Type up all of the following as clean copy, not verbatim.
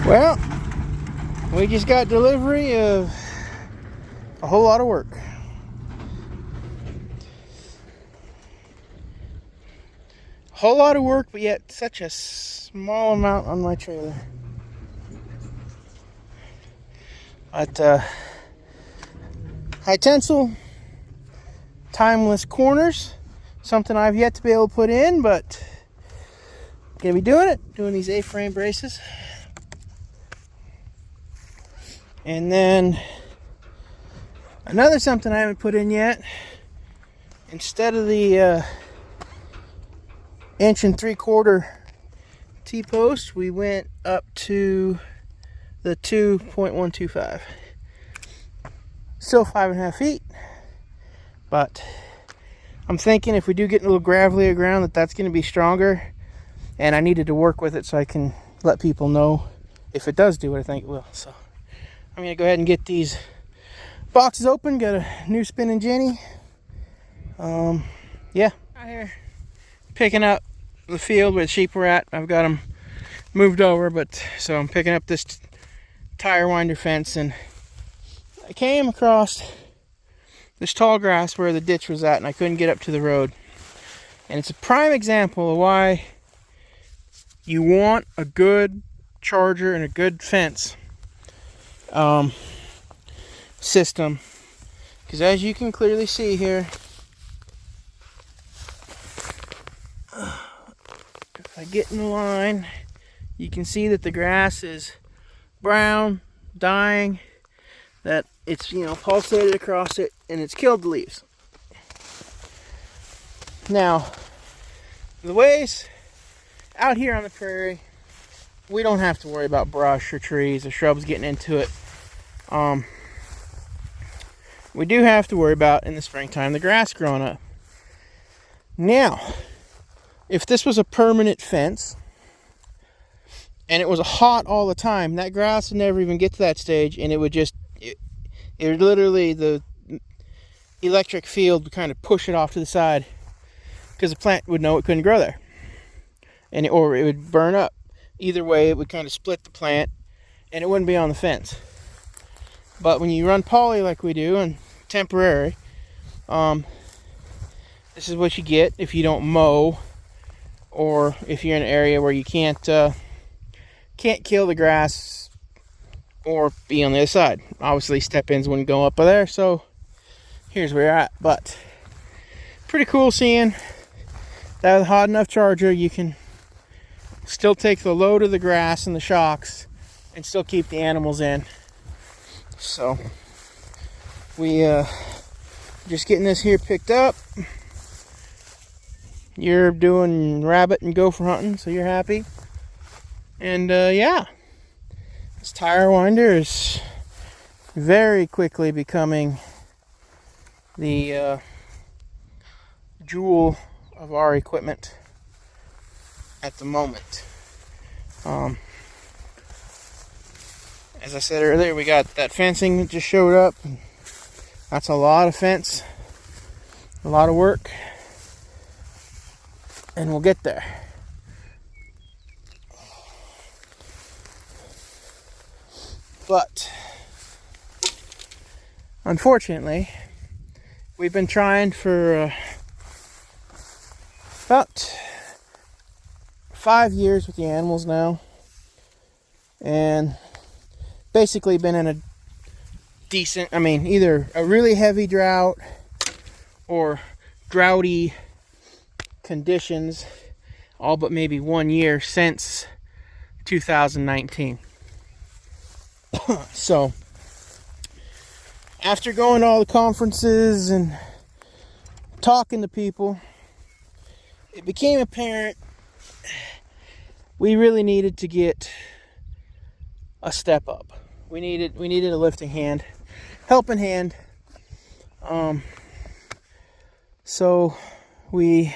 Well, we just got delivery of a whole lot of work. Whole lot of work, but yet such a small amount on my trailer. But high tensile, timeless corners, something I've yet to be able to put in, but gonna be doing these A-frame braces. And then another something I haven't put in yet, instead of the 1 3/4 T-post, we went up to the 2.125. Still 5.5 feet, but I'm thinking if we do get a little gravelier ground that's going to be stronger, and I needed to work with it so I can let people know if it does do what I think it will. So I'm going to go ahead and get these boxes open. Got a new spinning Jenny. Yeah, out here picking up the field where the sheep were at. I've got them moved over, but so I'm picking up this tire winder fence, and I came across this tall grass where the ditch was at, and I couldn't get up to the road. And it's a prime example of why you want a good charger and a good fence system, because as you can clearly see here, if I get in the line, you can see that the grass is brown, dying, that it's, pulsated across it, and it's killed the leaves. Now, the ways out here on the prairie, we don't have to worry about brush or trees or shrubs getting into it. We do have to worry about, in the springtime, the grass growing up. Now, if this was a permanent fence and it was hot all the time, that grass would never even get to that stage, and it would just, it literally, the electric field would kind of push it off to the side, because the plant would know it couldn't grow there, or it would burn up. Either way, it would kind of split the plant, and it wouldn't be on the fence. But when you run poly like we do, and temporary, this is what you get if you don't mow, or if you're in an area where you can't kill the grass or be on the other side. Obviously, step-ins wouldn't go up there, so here's where you're at. But pretty cool seeing that with a hot enough charger, you can still take the load of the grass and the shocks and still keep the animals in. So we just getting this here picked up. You're doing rabbit and gopher hunting, so you're happy. And yeah, this tire winder is very quickly becoming the jewel of our equipment at the moment. As I said earlier, we got that fencing that just showed up. That's a lot of fence, a lot of work, and we'll get there. But unfortunately, we've been trying for about 5 years with the animals now, and basically been in a decent, either a really heavy drought or droughty conditions all but maybe 1 year since 2019. So after going to all the conferences and talking to people, it became apparent we really needed to get a step up. We needed a lifting hand, helping hand. So we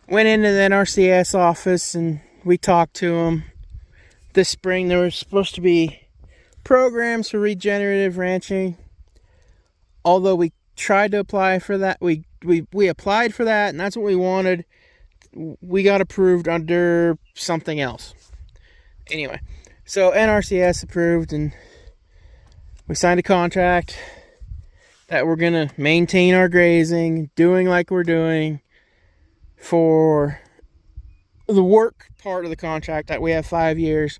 went into the NRCS office and we talked to them. This spring there were supposed to be programs for regenerative ranching. Although we tried to apply for that, we applied for that, and that's what we wanted. We got approved under something else. Anyway, so NRCS approved, and we signed a contract that we're gonna maintain our grazing, doing like we're doing for the work part of the contract. That we have 5 years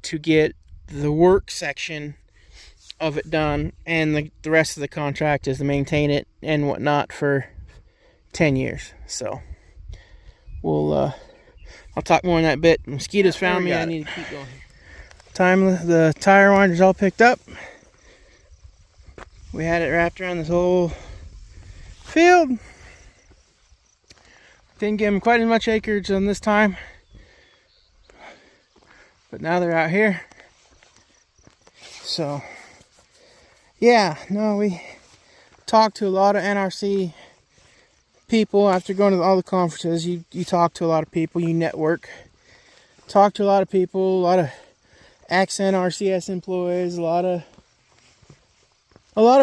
to get the work section of it done, and the rest of the contract is to maintain it and whatnot for 10 years. So we'll I'll talk more on that bit. Mosquitoes found me. I need to keep going. The tire winder's all picked up. We had it wrapped around this whole field. Didn't give them quite as much acreage on this time, but now they're out here. So yeah, no, we talked to a lot of NRC people after going to all the conferences. You talk to a lot of people, you network, talk to a lot of people, a lot of ex-NRCS employees, a lot of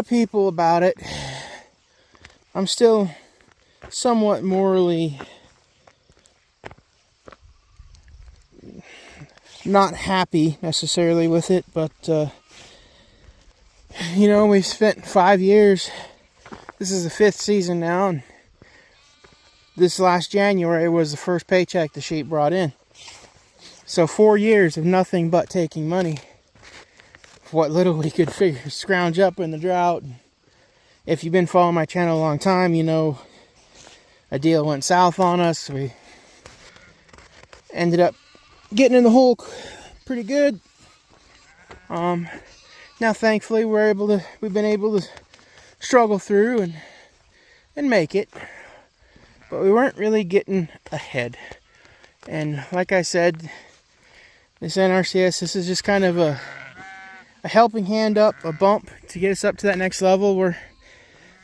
people about it. I'm still somewhat morally not happy necessarily with it, but you know, we've spent 5 years. This is the 5th season now, and this last January was the first paycheck the sheep brought in. So 4 years of nothing but taking money. What little we could scrounge up in the drought. If you've been following my channel a long time, you know a deal went south on us. We ended up getting in the hole pretty good. Now thankfully we've been able to struggle through and make it. But we weren't really getting ahead. And like I said, this NRCS, this is just kind of a helping hand up, a bump to get us up to that next level. We're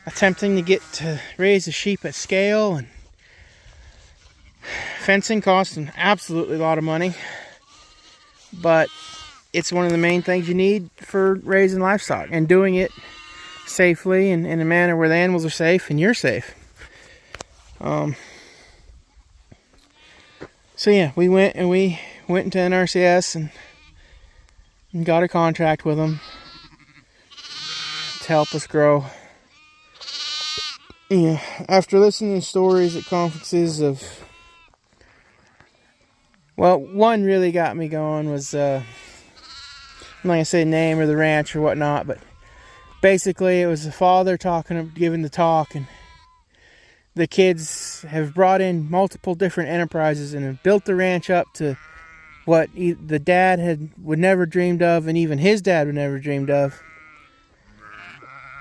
attempting to get to raise the sheep at scale, and fencing costs an absolutely lot of money, but it's one of the main things you need for raising livestock and doing it safely and in a manner where the animals are safe and you're safe. So yeah, we went into NRCS and got a contract with them to help us grow. Yeah, after listening to stories at conferences of, well, one really got me going was, I'm not gonna say the name or the ranch or whatnot, but basically it was the father giving the talk, and the kids have brought in multiple different enterprises and have built the ranch up to what the dad would never dreamed of, and even his dad would never dreamed of.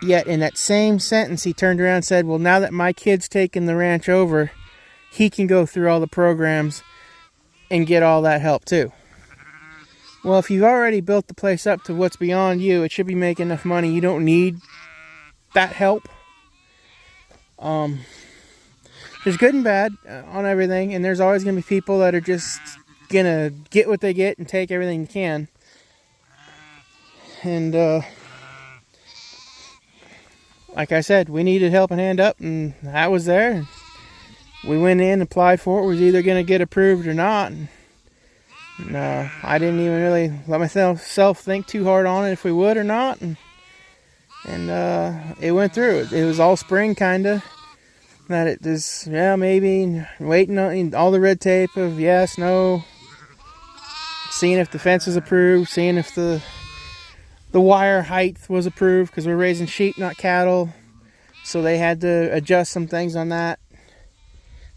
Yet in that same sentence, he turned around and said, well, now that my kid's taken the ranch over, he can go through all the programs and get all that help too. Well, if you've already built the place up to what's beyond you, it should be making enough money. You don't need that help. There's good and bad on everything, and there's always going to be people that are just going to get what they get and take everything they can. And like I said, we needed helping hand up, and that was there. We went in, applied for it. We was either going to get approved or not. And I didn't even really let myself think too hard on it if we would or not. And it went through. It was all spring, kind of. That it is, yeah, maybe waiting on all the red tape of yes, no, seeing if the fence was approved, seeing if the wire height was approved, because we're raising sheep, not cattle, so they had to adjust some things on that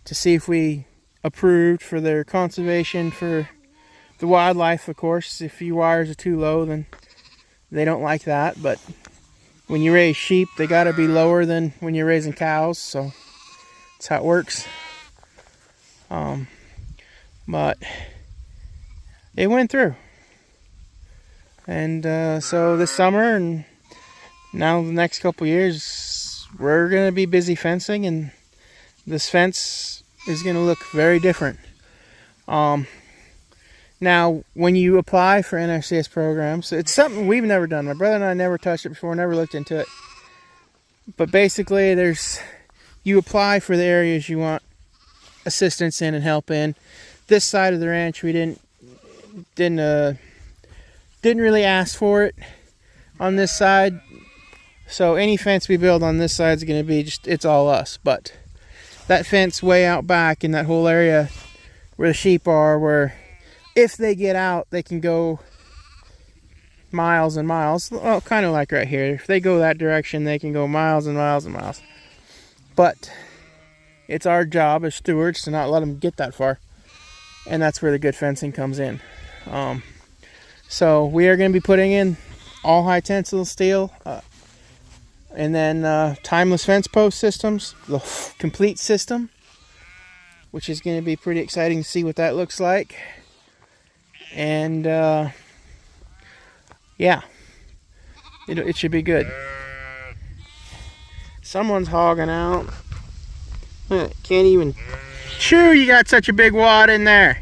to see if we approved for their conservation for the wildlife. Of course, if your wires are too low, then they don't like that. But when you raise sheep, they got to be lower than when you're raising cows, so that's how it works. But it went through. And so this summer and now the next couple years, we're going to be busy fencing, and this fence is going to look very different. Now, when you apply for NRCS programs, it's something we've never done. My brother and I never touched it before, never looked into it. But basically, you apply for the areas you want assistance in and help in. This side of the ranch, we didn't didn't really ask for it on this side. So any fence we build on this side is going to be just, it's all us. But that fence way out back in that whole area where the sheep are, where if they get out, they can go miles and miles. Well, kind of like right here. If they go that direction, they can go miles and miles and miles. But it's our job as stewards to not let them get that far. And that's where the good fencing comes in. So we are going to be putting in all high tensile steel. And then timeless fence post systems. The complete system. Which is going to be pretty exciting to see what that looks like. And yeah, it should be good. Someone's hogging out. Can't even chew. You got such a big wad in there.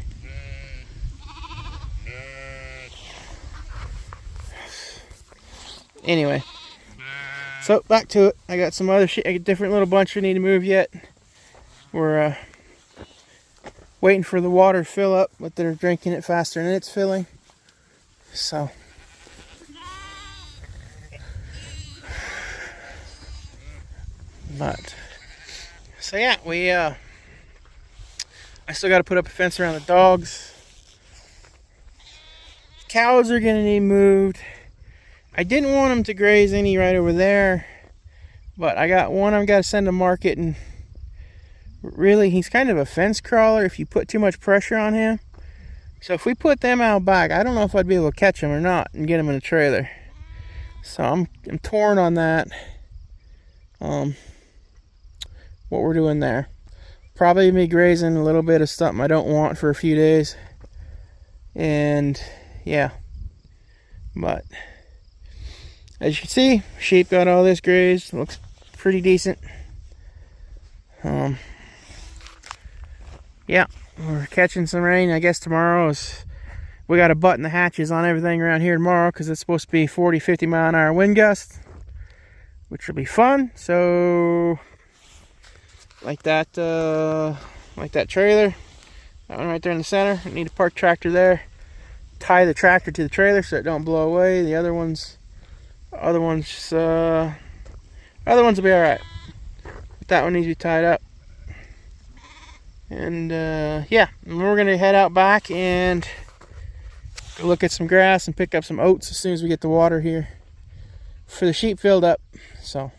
Anyway, so back to it. I got some other shit, a different little bunch we need to move yet. We're waiting for the water to fill up, but they're drinking it faster than it's filling. So yeah, I still got to put up a fence around the dogs. Cows are gonna need moved. I didn't want them to graze any right over there, but I got one I've got to send to market, and really he's kind of a fence crawler if you put too much pressure on him. So if we put them out back, I don't know if I'd be able to catch them or not and get them in a trailer. So I'm torn on that. What we're doing there. Probably me grazing a little bit of something I don't want for a few days. And yeah. But as you can see, sheep got all this grazed. Looks pretty decent. Yeah, we're catching some rain. I guess tomorrow we got to button the hatches on everything around here tomorrow because it's supposed to be 40-50 mile an hour wind gusts, which will be fun. So like that trailer, that one right there in the center. I need to park tractor there. Tie the tractor to the trailer so it don't blow away. The other ones will be all right. But that one needs to be tied up. And yeah, and we're gonna head out back and go look at some grass and pick up some oats as soon as we get the water here for the sheep filled up. So